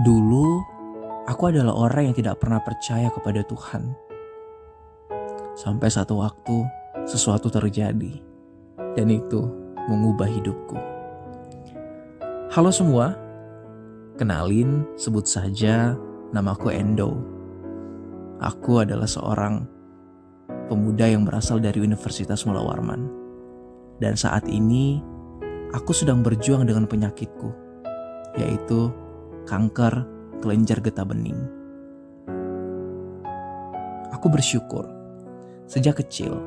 Dulu, aku adalah orang yang tidak pernah percaya kepada Tuhan. Sampai satu waktu, sesuatu terjadi. Dan itu mengubah hidupku. Halo semua, kenalin, sebut saja namaku Endo. Aku adalah seorang pemuda yang berasal dari Universitas Mula Warman. Dan saat ini, aku sedang berjuang dengan penyakitku, yaitu kanker kelenjar getah bening. Aku bersyukur, sejak kecil,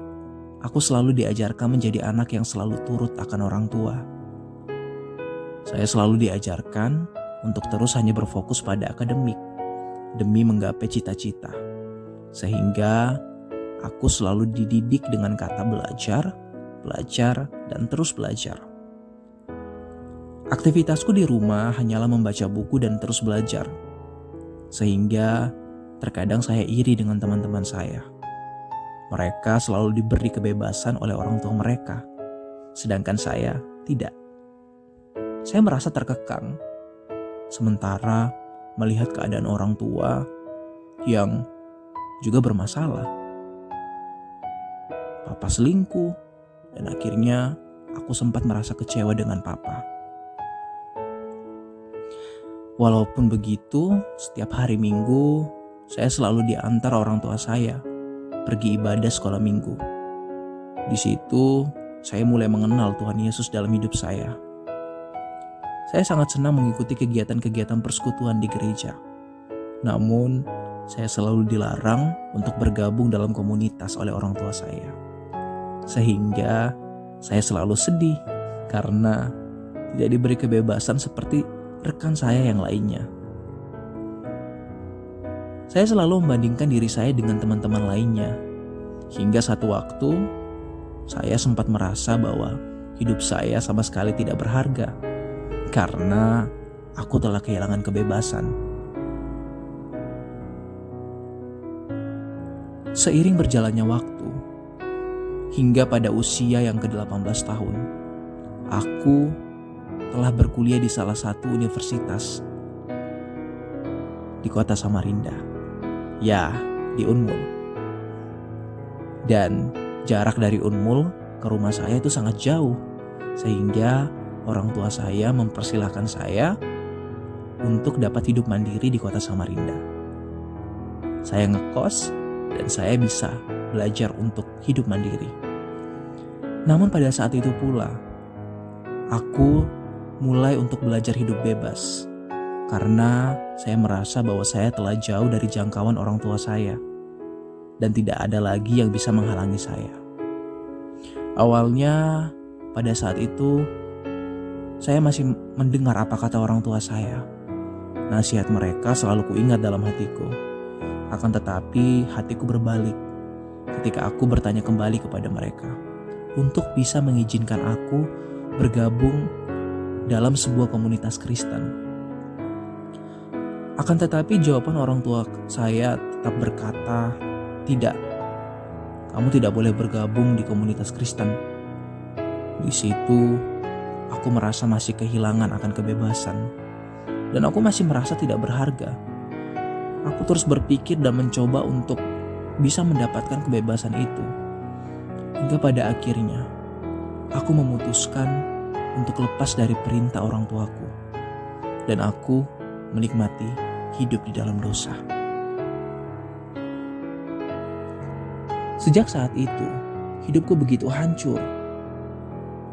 aku selalu diajarkan menjadi anak yang selalu turut akan orang tua. Saya selalu diajarkan untuk terus hanya berfokus pada akademik, demi menggapai cita-cita. Sehingga aku selalu dididik dengan kata belajar, dan terus belajar. Aktivitasku di rumah hanyalah membaca buku dan terus belajar. Sehingga terkadang saya iri dengan teman-teman saya. Mereka selalu diberi kebebasan oleh orang tua mereka, sedangkan saya tidak. Saya merasa terkekang, sementara melihat keadaan orang tua yang juga bermasalah. Papa selingkuh, dan akhirnya aku sempat merasa kecewa dengan papa. Walaupun begitu, setiap hari Minggu, saya selalu diantar orang tua saya pergi ibadah sekolah minggu. Di situ, saya mulai mengenal Tuhan Yesus dalam hidup saya. Saya sangat senang mengikuti kegiatan-kegiatan persekutuan di gereja. Namun, saya selalu dilarang untuk bergabung dalam komunitas oleh orang tua saya. Sehingga, saya selalu sedih karena tidak diberi kebebasan seperti rekan saya yang lainnya. Saya selalu membandingkan diri saya dengan teman-teman lainnya. Hingga satu waktu, saya sempat merasa bahwa hidup saya sama sekali tidak berharga. Karena aku telah kehilangan kebebasan. Seiring berjalannya waktu, hingga pada usia yang ke-18 tahun, aku telah berkuliah di salah satu universitas di kota Samarinda. Ya, di Unmul. Dan jarak dari Unmul ke rumah saya itu sangat jauh. Sehingga orang tua saya mempersilahkan saya untuk dapat hidup mandiri di kota Samarinda. Saya ngekos dan saya bisa belajar untuk hidup mandiri. Namun pada saat itu pula, aku mulai untuk belajar hidup bebas. Karena saya merasa bahwa saya telah jauh dari jangkauan orang tua saya. Dan tidak ada lagi yang bisa menghalangi saya. Awalnya pada saat itu, saya masih mendengar apa kata orang tua saya. Nasihat mereka selalu kuingat dalam hatiku. Akan tetapi hatiku berbalik ketika aku bertanya kembali kepada mereka untuk bisa mengizinkan aku bergabung dalam sebuah komunitas Kristen. Akan tetapi jawaban orang tua saya tetap berkata, "Tidak, kamu tidak boleh bergabung di komunitas Kristen." Di situ, aku merasa masih kehilangan akan kebebasan. Dan aku masih merasa tidak berharga. Aku terus berpikir dan mencoba untuk bisa mendapatkan kebebasan itu. Hingga pada akhirnya, aku memutuskan untuk lepas dari perintah orang tuaku. Dan aku menikmati hidup di dalam dosa. Sejak saat itu, hidupku begitu hancur.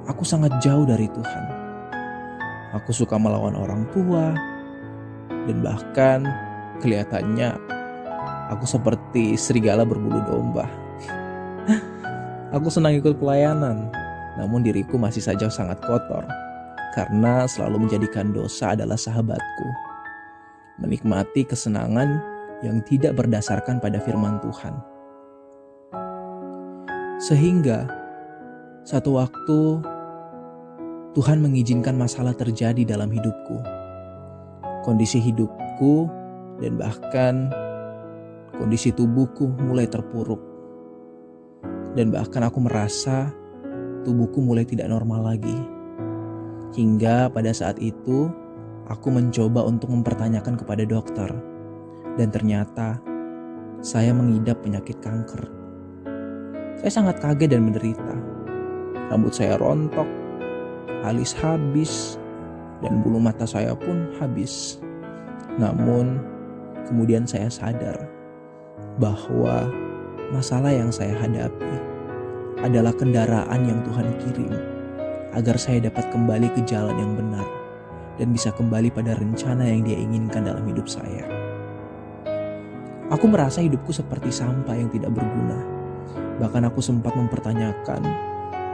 Aku sangat jauh dari Tuhan. Aku suka melawan orang tua, dan bahkan kelihatannya aku seperti serigala berbulu domba. Aku senang ikut pelayanan, namun diriku masih saja sangat kotor, karena selalu menjadikan dosa adalah sahabatku. Menikmati kesenangan yang tidak berdasarkan pada firman Tuhan. Sehingga satu waktu Tuhan mengizinkan masalah terjadi dalam hidupku. Kondisi hidupku dan bahkan kondisi tubuhku mulai terpuruk. Dan bahkan aku merasa tubuhku mulai tidak normal lagi. Hingga pada saat itu aku mencoba untuk mempertanyakan kepada dokter, dan ternyata saya mengidap penyakit kanker. Saya sangat kaget dan menderita. Rambut saya rontok, alis habis, dan bulu mata saya pun habis. Namun, kemudian saya sadar bahwa masalah yang saya hadapi adalah kendaraan yang Tuhan kirim agar saya dapat kembali ke jalan yang benar dan bisa kembali pada rencana yang Dia inginkan dalam hidup saya. Aku merasa hidupku seperti sampah yang tidak berguna. Bahkan aku sempat mempertanyakan,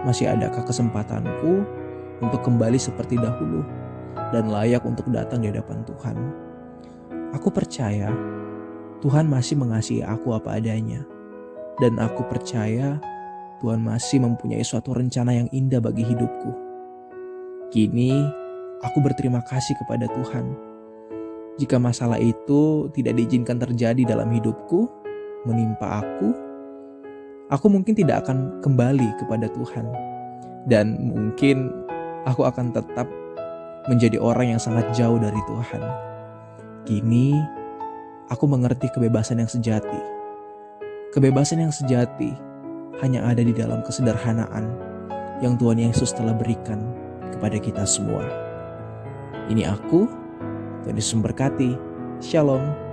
masih adakah kesempatanku untuk kembali seperti dahulu dan layak untuk datang di hadapan Tuhan. Aku percaya Tuhan masih mengasihi aku apa adanya. Dan aku percaya Tuhan masih mempunyai suatu rencana yang indah bagi hidupku. Kini aku berterima kasih kepada Tuhan. Jika masalah itu tidak diizinkan terjadi dalam hidupku, menimpa aku mungkin tidak akan kembali kepada Tuhan. Dan mungkin aku akan tetap menjadi orang yang sangat jauh dari Tuhan. Kini aku mengerti kebebasan yang sejati. Kebebasan yang sejati hanya ada di dalam kesederhanaan yang Tuhan Yesus telah berikan kepada kita semua. Ini aku, Tuhan Yesus memberkati. Shalom.